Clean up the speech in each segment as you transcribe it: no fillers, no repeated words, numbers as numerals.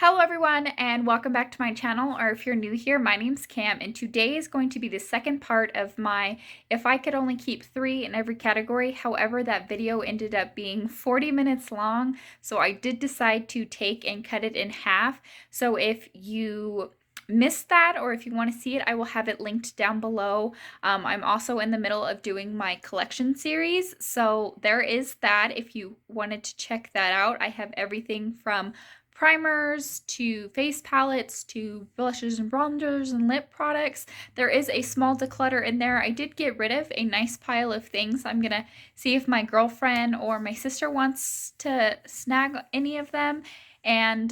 Hello everyone and welcome back to my channel, or if you're new here, my name's Cam and today is going to be the second part of my if I could only keep 3 in every category. However, that video ended up being 40 minutes long, so I did decide to take and cut it in half. So if you missed that or if you want to see it, I will have it linked down below. I'm also in the middle of doing my collection series, so there is that if you wanted to check that out. I have everything from primers to face palettes to blushes and bronzers and lip products. There is a small declutter in there. I did get rid of a nice pile of things. I'm gonna see if my girlfriend or my sister wants to snag any of them. And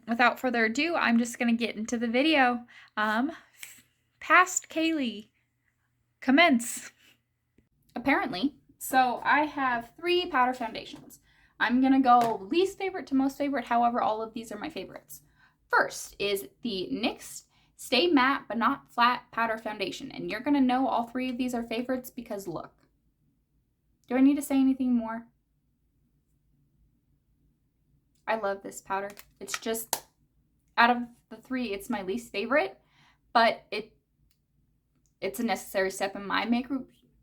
without further ado, I'm just gonna get into the video. Past Kaylee, commence. Apparently, so I have 3 powder foundations. I'm gonna go least favorite to most favorite, however, all of these are my favorites. First is the NYX Stay Matte But Not Flat Powder Foundation, and you're gonna know all 3 of these are favorites because look. Do I need to say anything more? I love this powder. It's just, out of the 3, it's my least favorite, but it's a necessary step in my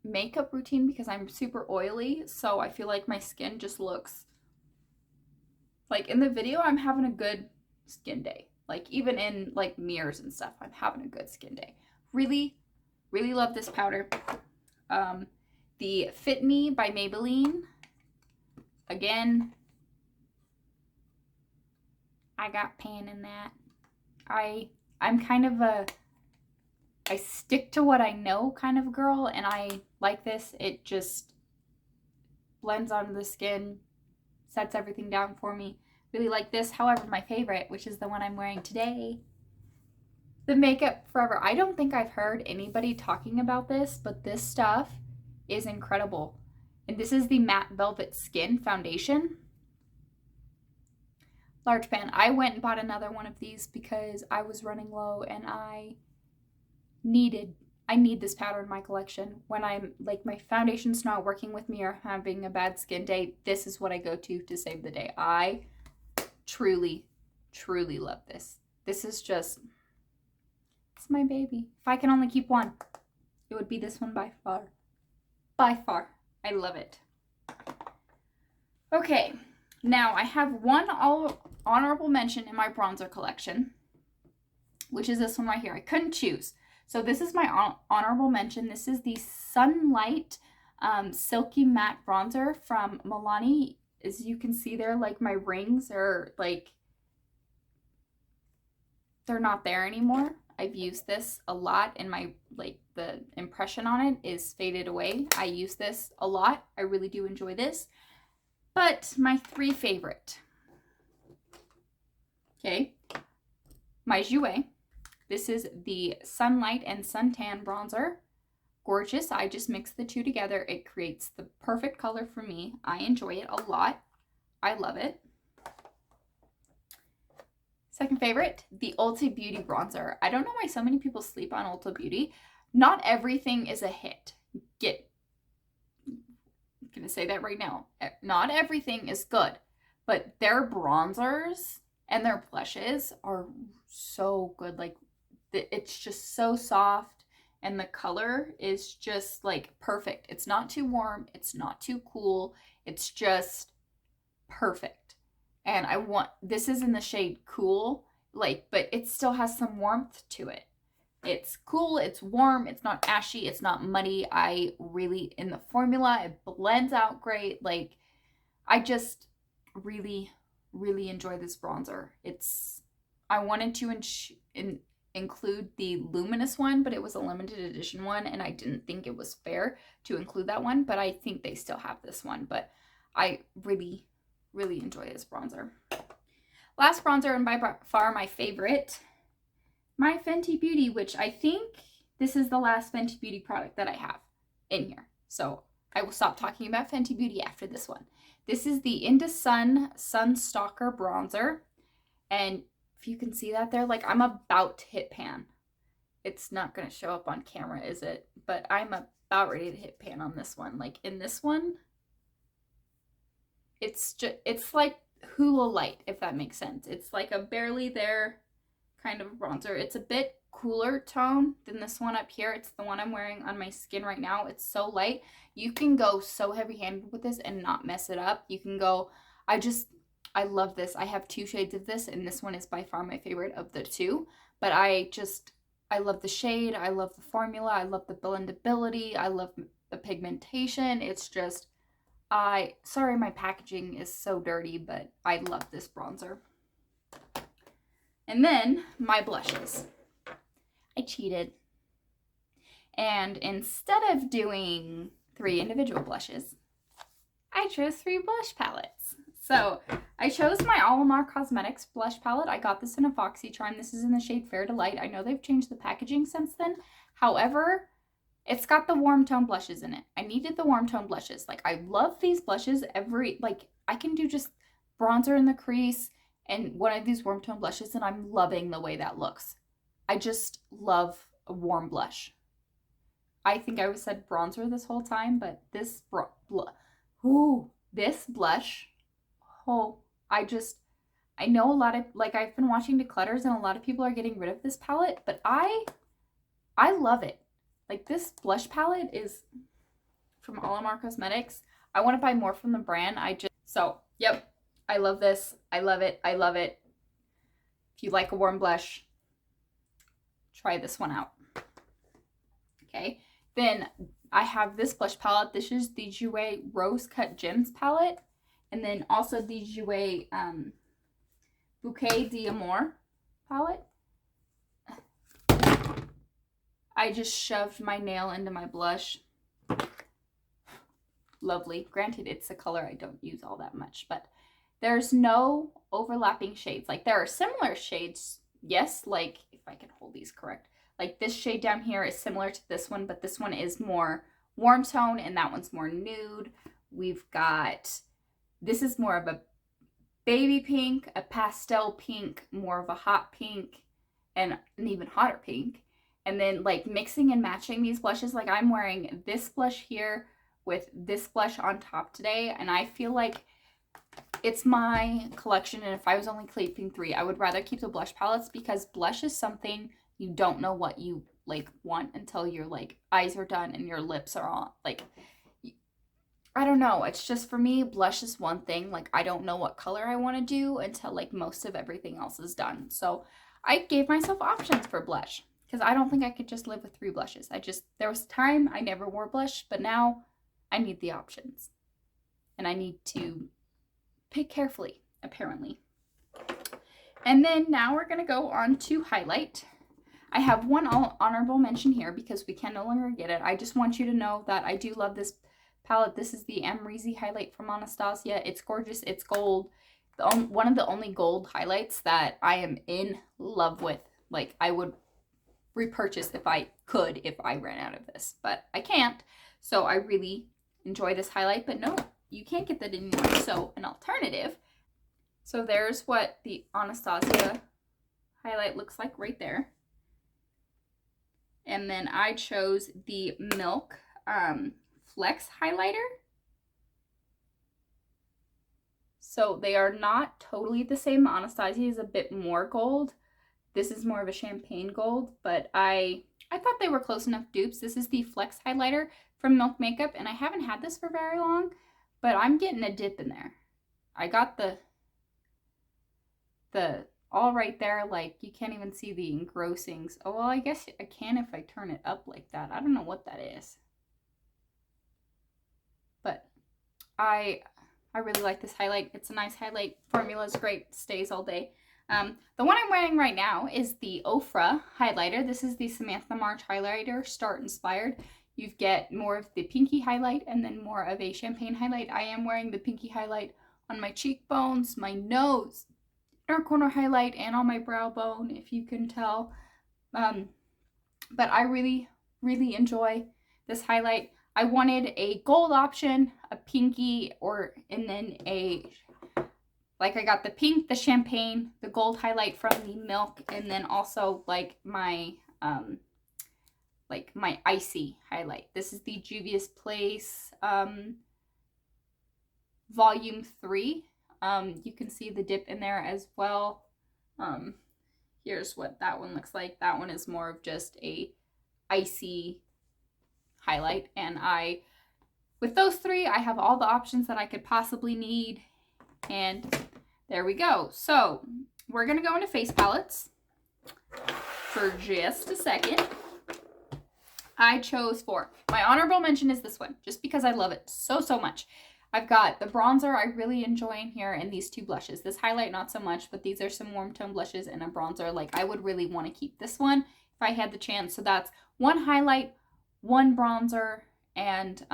makeup routine because I'm super oily, so I feel like my skin just looks like in the video I'm having a good skin day. Like even in like mirrors and stuff, I'm having a good skin day. Really love this powder. The Fit Me by Maybelline. Again, I got pan in that. I'm kind of I stick to what I know kind of girl, and I like this. It just blends onto the skin, sets everything down for me. Really like this. However, my favorite, which is the one I'm wearing today, the Makeup Forever. I don't think I've heard anybody talking about this, but this stuff is incredible. And this is the Matte Velvet Skin Foundation. Large pan. I went and bought another one of these because I was running low and I need this powder in my collection. When I'm like my foundation's not working with me or having a bad skin day, this is what I go to save the day. I truly love this. This is just, it's my baby. If I can only keep one, it would be this one by far. By far. I love it. Okay, now I have one honorable mention in my bronzer collection, which is this one right here. I couldn't choose. So this is my honorable mention. This is the Sunlight Silky Matte Bronzer from Milani. As you can see there, like my rings are like, they're not there anymore. I've used this a lot and my, like the impression on it is faded away. I use this a lot. I really do enjoy this. But my 3 favorite. Okay. My Jouer. This is the Sunlight and Suntan Bronzer. Gorgeous. I just mix the 2 together. It creates the perfect color for me. I enjoy it a lot. I love it. Second favorite, the Ulta Beauty Bronzer. I don't know why so many people sleep on Ulta Beauty. Not everything is a hit. I'm gonna say that right now. Not everything is good, but their bronzers and their blushes are so good. Like, it's just so soft and the color is just like perfect. It's not too warm, it's not too cool, it's just perfect. And this is in the shade Cool, like, but it still has some warmth to it. It's cool, it's warm, it's not ashy, it's not muddy. In the formula, it blends out great. Like, I just really enjoy this bronzer. I wanted to include the luminous one, but it was a limited edition one and I didn't think it was fair to include that one, but I think they still have this one. But I really enjoy this bronzer. Last bronzer, and by far my favorite, my Fenty Beauty, which I think this is the last Fenty Beauty product that I have in here. So I will stop talking about Fenty Beauty after this one. This is the Into Sun Sunstalker Bronzer. And if you can see that there, like, I'm about to hit pan. It's not going to show up on camera, is it? But I'm about ready to hit pan on this one. Like, in this one, it's like hula light, if that makes sense. It's like a barely there kind of bronzer. It's a bit cooler tone than this one up here. It's the one I'm wearing on my skin right now. It's so light. You can go so heavy-handed with this and not mess it up. You can go, I love this. I have 2 shades of this, and this one is by far my favorite of the 2. But I love the shade. I love the formula. I love the blendability. I love the pigmentation. It's just, sorry my packaging is so dirty, but I love this bronzer. And then my blushes. I cheated. And instead of doing 3 individual blushes, I chose 3 blush palettes. So I chose my Alamar Cosmetics blush palette. I got this in a Foxytron. This is in the shade Fair Delight. I know they've changed the packaging since then. However, it's got the warm tone blushes in it. I needed the warm tone blushes. Like, I love these blushes. I can do just bronzer in the crease and one of these warm tone blushes, and I'm loving the way that looks. I just love a warm blush. I think I said bronzer this whole time, but this this blush, I know a lot of, like, I've been watching Declutters and a lot of people are getting rid of this palette, but I love it. Like, this blush palette is from Alamar Cosmetics. I want to buy more from the brand. Yep, I love this. I love it. I love it. If you like a warm blush, try this one out. Okay, then I have this blush palette. This is the Jouer Rose Cut Gems palette. And then also the Jouer Bouquet d'Amour palette. I just shoved my nail into my blush. Lovely. Granted, it's a color I don't use all that much, but there's no overlapping shades. Like, there are similar shades, yes, like, if I can hold these correct. Like, this shade down here is similar to this one, but this one is more warm tone and that one's more nude. This is more of a baby pink, a pastel pink, more of a hot pink, and an even hotter pink. And then, like, mixing and matching these blushes, like, I'm wearing this blush here with this blush on top today, and I feel like it's my collection, and if I was only keeping 3, I would rather keep the blush palettes, because blush is something you don't know what you, like, want until your, like, eyes are done and your lips are on. Like, I don't know. It's just, for me, blush is one thing. Like, I don't know what color I want to do until, like, most of everything else is done. So I gave myself options for blush, because I don't think I could just live with 3 blushes. There was a time I never wore blush, but now I need the options. And I need to pick carefully, apparently. And then now we're going to go on to highlight. I have one honorable mention here because we can no longer get it. I just want you to know that I do love this palette. This is the Amrezy highlight from Anastasia. It's gorgeous. It's gold. One of the only gold highlights that I am in love with. Like, I would repurchase if I could, if I ran out of this, but I can't. So I really enjoy this highlight, but no, you can't get that anymore. So an alternative. So there's what the Anastasia highlight looks like right there. And then I chose the Milk Flex highlighter. So they are not totally the same. Anastasia is a bit more gold. This is more of a champagne gold, but I thought they were close enough dupes. This is the Flex highlighter from Milk Makeup, and I haven't had this for very long, but I'm getting a dip in there. I got the all right there, like, you can't even see the engrossings. Oh, well, I guess I can if I turn it up like that. I don't know what that is. But I really like this highlight. It's a nice highlight. Formula is great. Stays all day. The one I'm wearing right now is the Ofra highlighter. This is the Samantha March highlighter, Start Inspired. You get more of the pinky highlight and then more of a champagne highlight. I am wearing the pinky highlight on my cheekbones, my nose, inner corner highlight, and on my brow bone, if you can tell. But I really, really enjoy this highlight. I wanted a gold option, a pinky, and then I got the pink, the champagne, the gold highlight from the Milk, and then also, like, my icy highlight. This is the Juvia's Place Volume 3 You can see the dip in there as well. Here's what that one looks like. That one is more of just a icy highlight. And with those three, I have all the options that I could possibly need. And there we go. So we're going to go into face palettes for just a second. I chose 4. My honorable mention is this one, just because I love it so, so much. I've got the bronzer I really enjoy in here, and these 2 blushes. This highlight, not so much, but these are some warm tone blushes and a bronzer. Like, I would really want to keep this one if I had the chance. So that's 1 highlight, 1 bronzer, and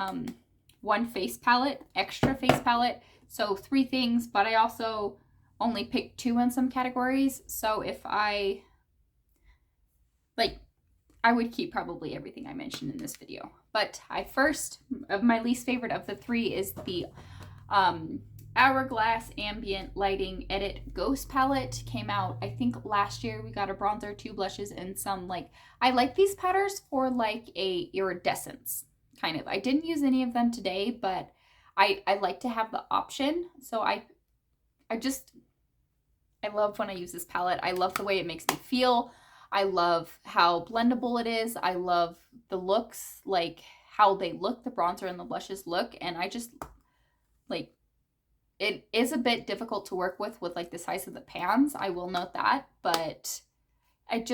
1 face palette, extra face palette. So 3 things, but I also only picked 2 in some categories. So if I would keep probably everything I mentioned in this video. But my least favorite of the 3 is the Hourglass Ambient Lighting Edit Ghost Palette. Came out, I think, last year. We got a bronzer, 2 blushes, and some, I like these powders for like a iridescence, kind of. I didn't use any of them today, but I like to have the option. So I love when I use this palette. I love the way it makes me feel. I love how blendable it is. I love the looks, like how they look, the bronzer and the blushes look. And I just, it is a bit difficult to work with like the size of the pans. I will note that. But I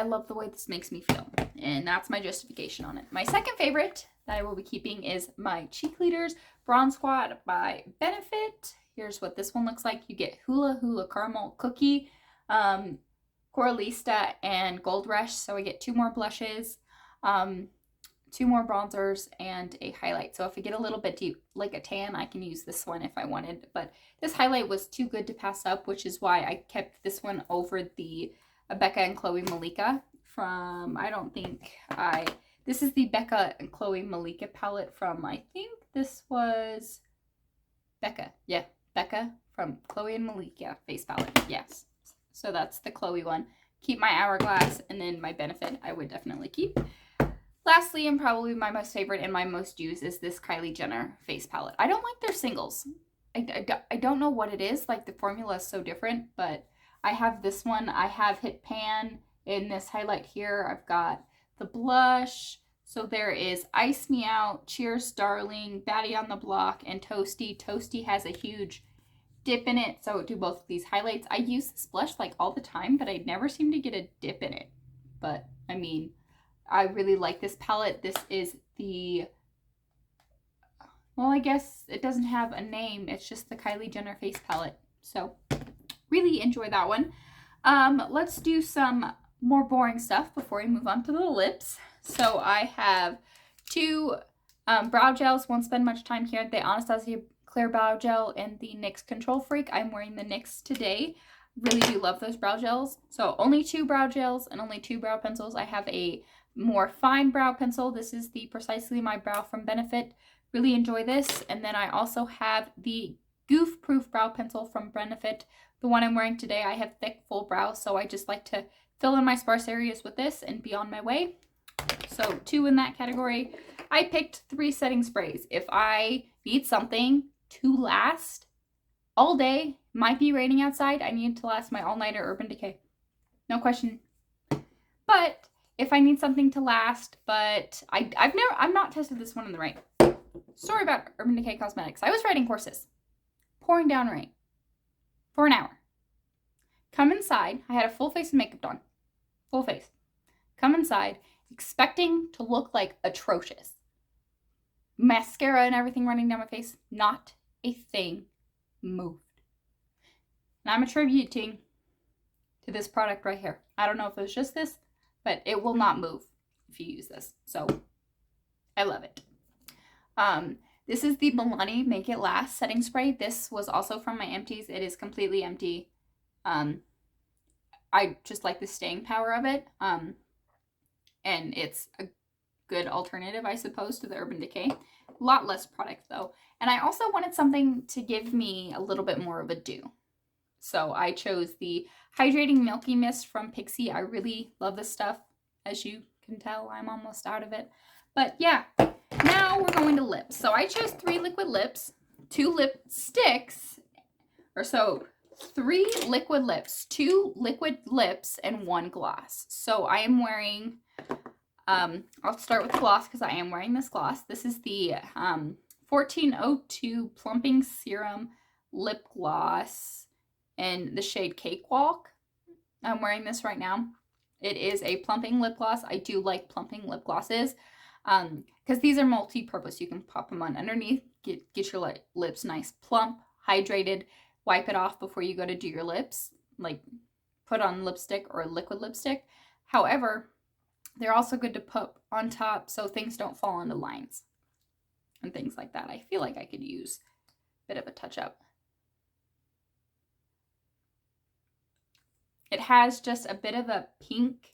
love the way this makes me feel. And that's my justification on it. My second favorite that I will be keeping is my Cheek Leaders Bronze Squad by Benefit. Here's what this one looks like. You get Hula Hula Caramel Cookie, Coralista, and Gold Rush. So I get 2 more blushes, 2 more bronzers, and a highlight. So if I get a little bit deep, like a tan, I can use this one if I wanted. But this highlight was too good to pass up, which is why I kept this one over the Becca and Chloe Malika from, this is the Becca and Chloe Malika palette from, I think this was Becca. Yeah, Becca from Chloe and Malika face palette. Yes. So that's the Chloe one. Keep my Hourglass, and then my Benefit I would definitely keep. Lastly, and probably my most favorite and my most used, is this Kylie Jenner face palette. I don't like their singles. I don't know what it is. Like, the formula is so different, but I have this one. I have Hit Pan in this highlight here. I've got the blush. So there is Ice Me Out, Cheers Darling, Baddie on the Block, and Toasty. Toasty has a huge dip in it, so do both of these highlights. I use this blush like all the time, but I never seem to get a dip in it. But I mean, I really like this palette. This is the, well, I guess it doesn't have a name. It's just the Kylie Jenner face palette. So really enjoy that one. Let's do some more boring stuff before we move on to the lips. So I have 2 brow gels. Won't spend much time here. The Anastasia Clear Brow Gel and the NYX Control Freak. I'm wearing the NYX today. Really do love those brow gels. So only 2 brow gels and only 2 brow pencils. I have a more fine brow pencil. This is the Precisely My Brow from Benefit. Really enjoy this. And then I also have the Goof Proof Brow Pencil from Benefit. The one I'm wearing today, I have thick, full brows, so I just like to fill in my sparse areas with this and be on my way. So 2 in that category. I picked 3 setting sprays. If I need something to last all day, might be raining outside, I need to last my all-nighter Urban Decay. No question. But if I need something to last, but I've not tested this one in the rain. Story about Urban Decay Cosmetics. I was riding horses. Pouring down rain. For an hour. Come inside. I had a full face of makeup on. Full face. Come inside, expecting to look like atrocious. Mascara and everything running down my face. Not a thing moved. And I'm attributing to this product right here. I don't know if it's just this, but it will not move if you use this. So I love it. This is the Milani Make It Last setting spray. This was also from my empties. It is completely empty. I just like the staying power of it. And it's a good alternative, I suppose, to the Urban Decay. A lot less product though. And I also wanted something to give me a little bit more of a dew. So I chose the Hydrating Milky Mist from Pixi. I really love this stuff. As you can tell, I'm almost out of it. But yeah, now we're going to lips. So I chose 3 liquid lips, 2 lipsticks, or so 3 liquid lips, 2 liquid lips, and 1 gloss. So I am wearing, I'll start with gloss because I am wearing this gloss. This is the 1402 Plumping Serum Lip Gloss in the shade Cakewalk. I'm wearing this right now. It is a plumping lip gloss. I do like plumping lip glosses because these are multi-purpose. You can pop them on underneath, get your lips nice, plump, hydrated, wipe it off before you go to do your lips, like put on lipstick or liquid lipstick. However, they're also good to put on top so things don't fall into lines and things like that. I feel like I could use a bit of a touch-up. It has just a bit of a pink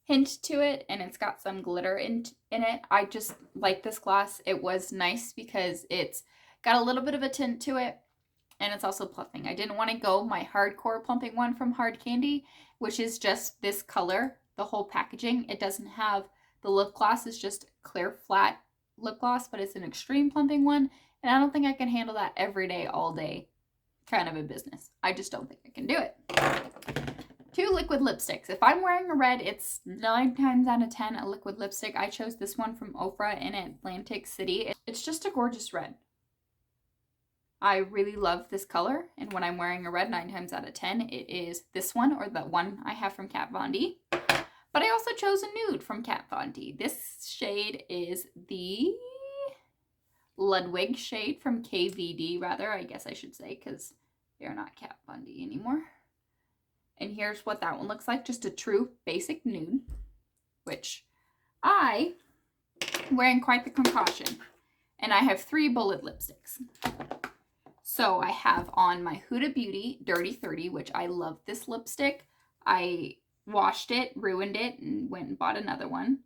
hint to it, and it's got some glitter in it. I just like this gloss. It was nice because it's got a little bit of a tint to it, and it's also plumping. I didn't want to go my hardcore plumping one from Hard Candy, which is just this color, the whole packaging. It doesn't have the lip gloss. It's just clear, flat lip gloss, but it's an extreme plumping one, and I don't think I can handle that every day, all day kind of a business. I just don't think I can do it. 2 liquid lipsticks. If I'm wearing a red, it's 9 times out of 10 a liquid lipstick. I chose this one from Ofra in Atlantic City. It's just a gorgeous red. I really love this color, and when I'm wearing a red, 9 times out of 10, it is this one or the one I have from Kat Von D. But I also chose a nude from Kat Von D. This shade is the Ludwig shade from KVD, rather, I guess I should say, because they're not Kat Von D anymore. And here's what that one looks like, just a true basic nude, which I am wearing quite the concoction. And I have 3 bullet lipsticks. So I have on my Huda Beauty Dirty 30, which I love this lipstick. I washed it, ruined it, and went and bought another one.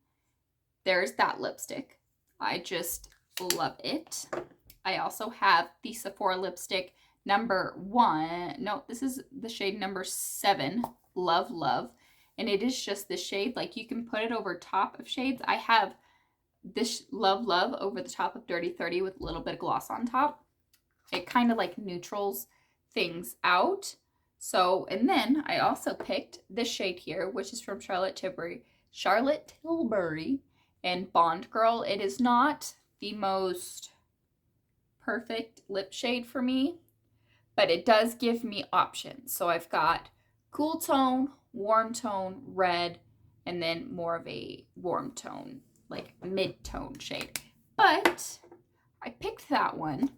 There's that lipstick. I just love it. I also have the Sephora lipstick number 1. No, this is the shade number 7, Love Love. And it is just this shade. Like, you can put it over top of shades. I have this Love Love over the top of Dirty 30 with a little bit of gloss on top. It kind of like neutrals things out. So, and then I also picked this shade here, which is from Charlotte Tilbury and Bond Girl. It is not the most perfect lip shade for me, but it does give me options. So I've got cool tone, warm tone, red, and then more of a warm tone, like mid-tone shade. But I picked that one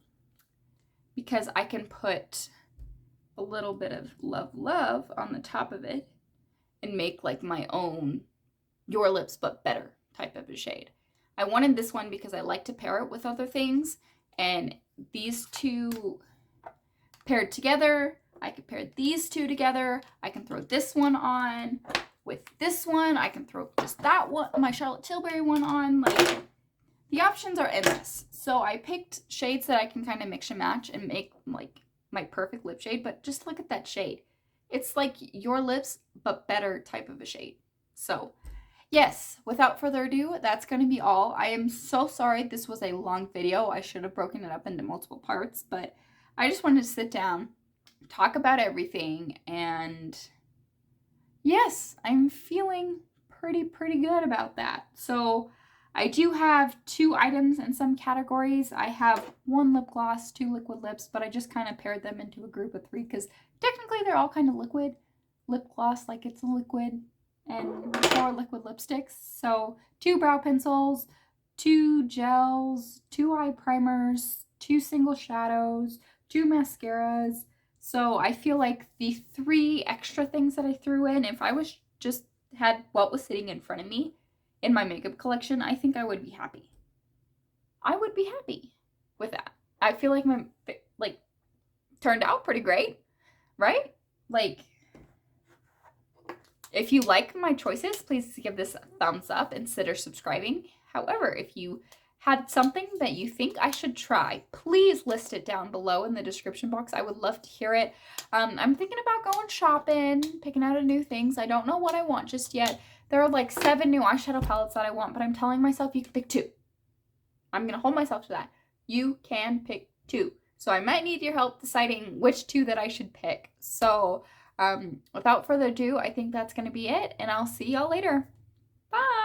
because I can put a little bit of Love Love on the top of it and make like my own Your Lips But Better type of a shade. I wanted this one because I like to pair it with other things, and these two paired together, I could pair these two together. I can throw this one on with this one. I can throw just that one, my Charlotte Tilbury one on. Like, the options are endless. So I picked shades that I can kind of mix and match and make like my perfect lip shade, but just look at that shade. It's like Your Lips But Better type of a shade. So yes, without further ado, that's going to be all. I am so sorry this was a long video. I should have broken it up into multiple parts, but I just wanted to sit down, talk about everything, and yes, I'm feeling pretty good about that. So I do have 2 items in some categories. I have 1 lip gloss, 2 liquid lips, but I just kind of paired them into a group of 3 because technically they're all kind of liquid. Lip gloss, like it's a liquid, and 4 liquid lipsticks. So 2 brow pencils, 2 gels, 2 eye primers, 2 single shadows, 2 mascaras. So I feel like the 3 extra things that I threw in, if I was just had what was sitting in front of me in my makeup collection, I think I would be happy. I would be happy with that. I feel like my, like, turned out pretty great, right? Like, if you like my choices, please give this a thumbs up and consider subscribing. However, if you had something that you think I should try, please list it down below in the description box. I would love to hear it. I'm thinking about going shopping, picking out new things. I don't know what I want just yet. There are like 7 new eyeshadow palettes that I want, but I'm telling myself you can pick 2. I'm going to hold myself to that. You can pick 2. So I might need your help deciding which two that I should pick. So without further ado, I think that's going to be it, and I'll see y'all later. Bye!